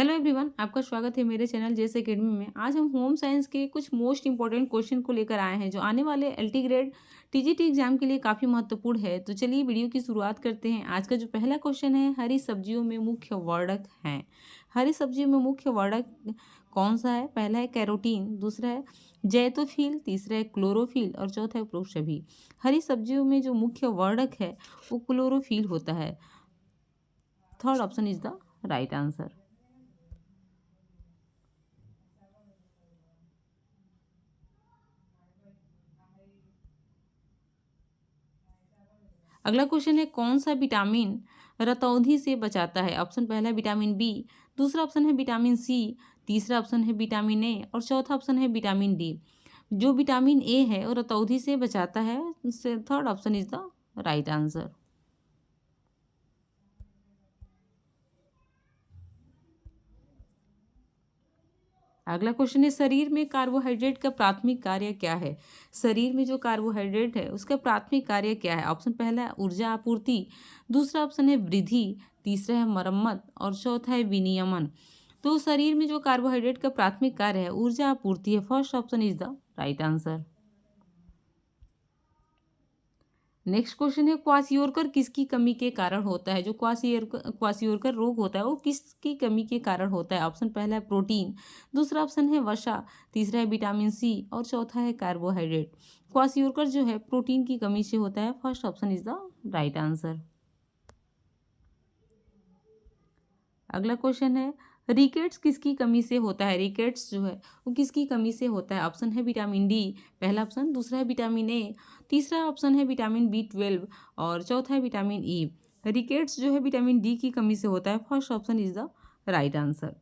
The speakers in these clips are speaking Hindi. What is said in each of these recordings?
हेलो एवरीवन, आपका स्वागत है मेरे चैनल जेस एकेडमी में। आज हम होम साइंस के कुछ मोस्ट इंपॉर्टेंट क्वेश्चन को लेकर आए हैं जो आने वाले एलटी ग्रेड टीजीटी एग्जाम के लिए काफ़ी महत्वपूर्ण है। तो चलिए वीडियो की शुरुआत करते हैं। आज का जो पहला क्वेश्चन है, हरी सब्जियों में मुख्य वर्णक हैं। हरी सब्जियों में मुख्य वर्णक कौन सा है? पहला है कैरोटीन, दूसरा है जैतोफिल, तीसरा है क्लोरोफिल और चौथा है प्रोक्षभी। हरी सब्जियों में जो मुख्य वर्णक है वो क्लोरोफिल होता है। Third option is the right answer. अगला क्वेश्चन है, कौन सा विटामिन रतौंधी से बचाता है? ऑप्शन पहला है विटामिन बी, दूसरा ऑप्शन है विटामिन सी, तीसरा ऑप्शन है विटामिन ए और चौथा ऑप्शन है विटामिन डी। जो विटामिन ए है वो रतौंधी से बचाता है। Third option is the right answer. अगला क्वेश्चन है, शरीर में कार्बोहाइड्रेट का प्राथमिक कार्य क्या है? शरीर में जो कार्बोहाइड्रेट है उसका प्राथमिक कार्य क्या है? ऑप्शन पहला है ऊर्जा आपूर्ति, दूसरा ऑप्शन है वृद्धि, तीसरा है मरम्मत और चौथा है विनियमन। तो शरीर में जो कार्बोहाइड्रेट का प्राथमिक कार्य है ऊर्जा आपूर्ति है। First option is the right answer. Next question है, क्वासियोरकर किसकी कमी के कारण होता है? जो क्वासियोरकर रोग होता है वो किसकी कमी के कारण होता है? ऑप्शन पहला है प्रोटीन, दूसरा ऑप्शन है वसा, तीसरा है विटामिन सी और चौथा है कार्बोहाइड्रेट। क्वासियोरकर जो है प्रोटीन की कमी से होता है। First option is the right answer. अगला क्वेश्चन है, रिकेट्स किसकी कमी से होता है? रिकेट्स जो है वो किसकी कमी से होता है? ऑप्शन है विटामिन डी, पहला ऑप्शन, दूसरा है विटामिन ए, तीसरा ऑप्शन है विटामिन बी 12 और चौथा है विटामिन ई। रिकेट्स जो है विटामिन डी की कमी से होता है। First option is the right answer.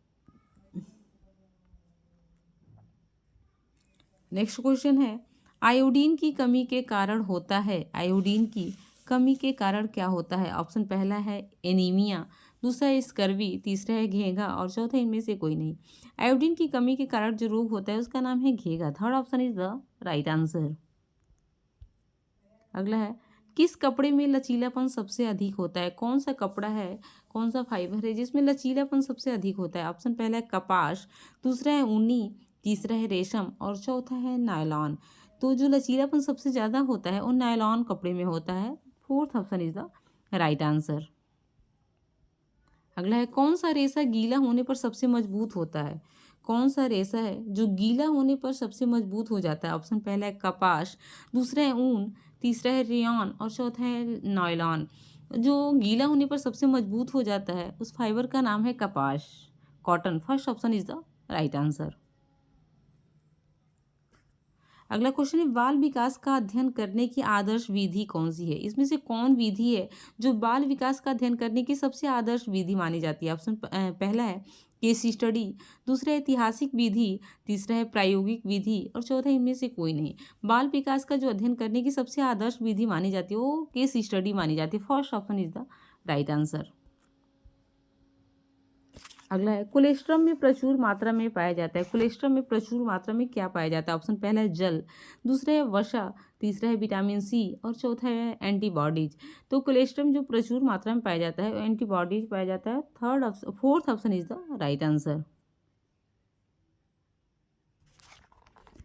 Next question है, आयोडीन की कमी के कारण होता है। आयोडीन की कमी के कारण क्या होता है? ऑप्शन पहला है एनीमिया, दूसरा है स्कर्वी, तीसरा है घेंघा और चौथा इनमें से कोई नहीं। आयोडीन की कमी के कारण जो रोग होता है उसका नाम है घेंघा। Third option is the right answer. अगला है, किस कपड़े में लचीलापन सबसे अधिक होता है? कौन सा कपड़ा है, कौन सा फाइबर है जिसमें लचीलापन सबसे अधिक होता है? ऑप्शन पहला है कपास, दूसरा है ऊनी, तीसरा है रेशम और चौथा है नायलॉन। तो जो लचीलापन सबसे ज़्यादा होता है वो नायलॉन कपड़े में होता है। Fourth option is the right answer. अगला है, कौन सा रेशा गीला होने पर सबसे मजबूत होता है? कौन सा रेशा है जो गीला होने पर सबसे मजबूत हो जाता है? ऑप्शन पहला है कपास, दूसरा है ऊन, तीसरा है रेयॉन और चौथा है नायलॉन। जो गीला होने पर सबसे मजबूत हो जाता है उस फाइबर का नाम है कपास, cotton. First option is the right answer. अगला क्वेश्चन है, बाल विकास का अध्ययन करने की आदर्श विधि कौन सी है? इसमें से कौन विधि है जो बाल विकास का अध्ययन करने की सबसे आदर्श विधि मानी जाती है? ऑप्शन पहला है केस स्टडी, दूसरा है ऐतिहासिक विधि, तीसरा है प्रायोगिक विधि और चौथा इनमें से कोई नहीं। बाल विकास का जो अध्ययन करने की सबसे आदर्श विधि मानी जाती है वो केस स्टडी मानी जाती है। First option is the right answer. अगला है, कोलेस्ट्रम में प्रचुर मात्रा में पाया जाता है। कोलेस्ट्रम में प्रचुर मात्रा में क्या पाया जाता है? ऑप्शन पहला है जल, दूसरा है वसा, तीसरा है विटामिन सी और चौथा है एंटीबॉडीज। तो कोलेस्ट्रम जो प्रचुर मात्रा में पाया जाता है एंटीबॉडीज पाया जाता है। Fourth option is the right answer.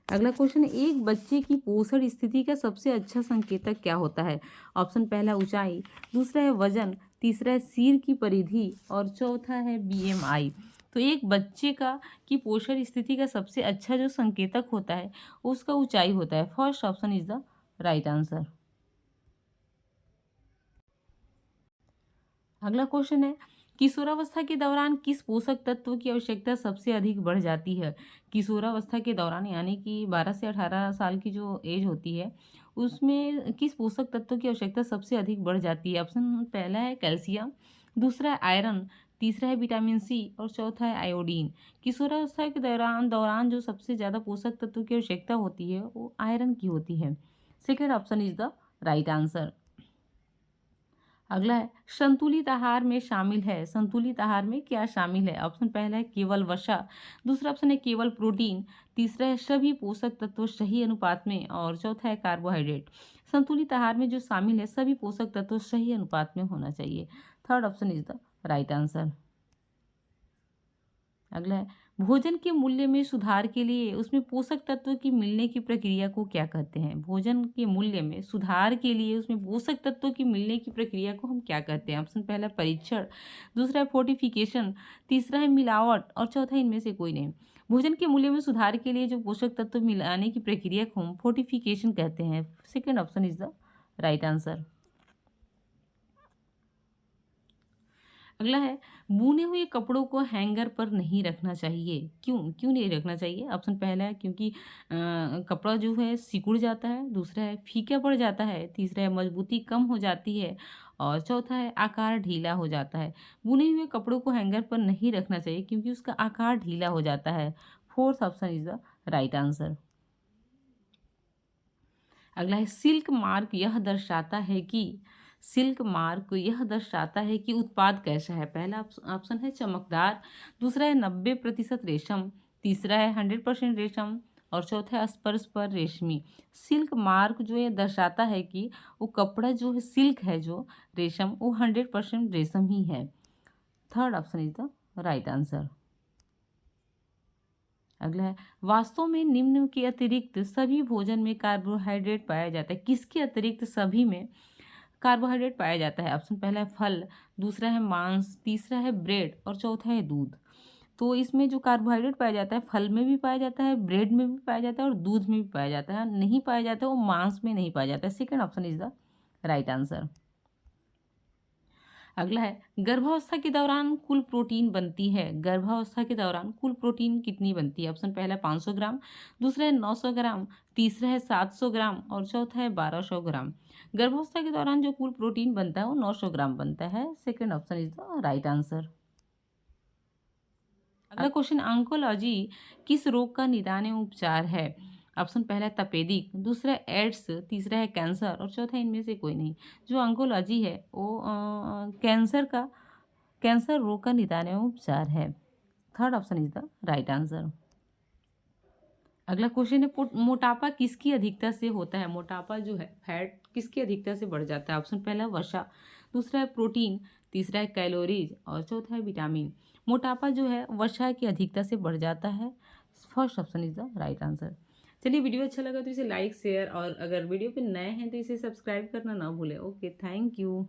अगला क्वेश्चन है, एक बच्चे की पोषण स्थिति का सबसे अच्छा संकेतक क्या होता है? ऑप्शन पहला ऊंचाई, दूसरा है वजन, तीसरा है सिर की परिधि और चौथा है बीएमआई। तो एक बच्चे का की पोषण स्थिति का सबसे अच्छा जो संकेतक होता है उसका ऊंचाई होता है। First option is the right answer. अगला क्वेश्चन है, किशोरावस्था के दौरान किस पोषक तत्व की आवश्यकता सबसे अधिक बढ़ जाती है? किशोरावस्था के दौरान यानी कि 12 से 18 साल की जो एज होती है उसमें किस पोषक तत्व की आवश्यकता सबसे अधिक बढ़ जाती है? ऑप्शन पहला है कैल्शियम, दूसरा है आयरन, तीसरा है विटामिन सी और चौथा है आयोडीन। किशोरावस्था के दौरान दौरान जो सबसे ज़्यादा पोषक तत्व की आवश्यकता होती है वो आयरन की होती है। Second option is the right answer. अगला है, संतुलित आहार में शामिल है। संतुलित आहार में क्या शामिल है? ऑप्शन पहला है केवल वसा, दूसरा ऑप्शन है केवल प्रोटीन, तीसरा है सभी पोषक तत्व सही अनुपात में और चौथा है कार्बोहाइड्रेट। संतुलित आहार में जो शामिल है सभी पोषक तत्व सही अनुपात में होना चाहिए। Third option is the right answer. अगला है भोजन के मूल्य में सुधार के लिए उसमें पोषक तत्व की मिलने की प्रक्रिया को क्या कहते हैं? भोजन के मूल्य में सुधार के लिए उसमें पोषक तत्वों की मिलने की प्रक्रिया को हम क्या कहते हैं? ऑप्शन पहला परीक्षण, दूसरा है फोर्टिफिकेशन, तीसरा है मिलावट और चौथा इनमें से कोई नहीं। भोजन के मूल्य में सुधार के लिए जो पोषक तत्व मिलाने की प्रक्रिया को हम फोर्टिफिकेशन कहते हैं। Second option is the right answer. अगला है बुने हुए कपड़ों को हैंगर पर नहीं रखना चाहिए। क्यों क्यों नहीं रखना चाहिए? ऑप्शन पहला है क्योंकि कपड़ा जो है सिकुड़ जाता है, दूसरा है फीका पड़ जाता है, तीसरा है मजबूती कम हो जाती है और चौथा है आकार ढीला हो जाता है। बुने हुए कपड़ों को हैंगर पर नहीं रखना चाहिए क्योंकि उसका आकार ढीला हो जाता है। Fourth option is the right answer. अगला है सिल्क मार्क यह दर्शाता है कि उत्पाद कैसा है। पहला ऑप्शन है चमकदार, दूसरा है 90% रेशम, तीसरा है 100% रेशम और चौथा है स्पर्श पर रेशमी। सिल्क मार्क जो ये दर्शाता है कि वो कपड़ा जो है सिल्क है, जो रेशम वो 100% रेशम ही है। Third option is the right answer. अगला है वास्तव में निम्न के अतिरिक्त सभी भोजन में कार्बोहाइड्रेट पाया जाता है। किसके अतिरिक्त सभी में कार्बोहाइड्रेट पाया जाता है? ऑप्शन पहला है फल, दूसरा है मांस, तीसरा है ब्रेड और चौथा है दूध। तो इसमें जो कार्बोहाइड्रेट पाया जाता है फल में भी पाया जाता है, ब्रेड में भी पाया जाता है और दूध में भी पाया जाता है। नहीं पाया जाता है वो मांस में नहीं पाया जाता है। Second option is the right answer. अगला है गर्भावस्था के दौरान कुल प्रोटीन बनती है। गर्भावस्था के दौरान कुल प्रोटीन कितनी बनती है? ऑप्शन पहला है 500 ग्राम, दूसरा है 900 ग्राम, तीसरा है 700 ग्राम और चौथा है 1200 ग्राम। गर्भावस्था के दौरान जो कुल प्रोटीन बनता है वो 900 ग्राम बनता है। Second option is the right answer. अगला क्वेश्चन ऑन्कोलॉजी किस रोग का निदान एवं उपचार है? ऑप्शन पहला है तपेदिक, दूसरा है एड्स, तीसरा है कैंसर और चौथा इनमें से कोई नहीं। जो ऑन्कोलॉजी है वो कैंसर रोग का निदान एवं उपचार है। Third option is the right answer. अगला क्वेश्चन है मोटापा किसकी अधिकता से होता है? मोटापा जो है फैट किसकी अधिकता से बढ़ जाता है? ऑप्शन पहला वसा, दूसरा है प्रोटीन, तीसरा है कैलोरीज और चौथा है विटामिन। मोटापा जो है वसा की अधिकता से बढ़ जाता है। First option is the right answer. चलिए वीडियो अच्छा लगा तो इसे लाइक शेयर और अगर वीडियो पे नए हैं तो इसे सब्सक्राइब करना ना भूलें। Okay, thank you.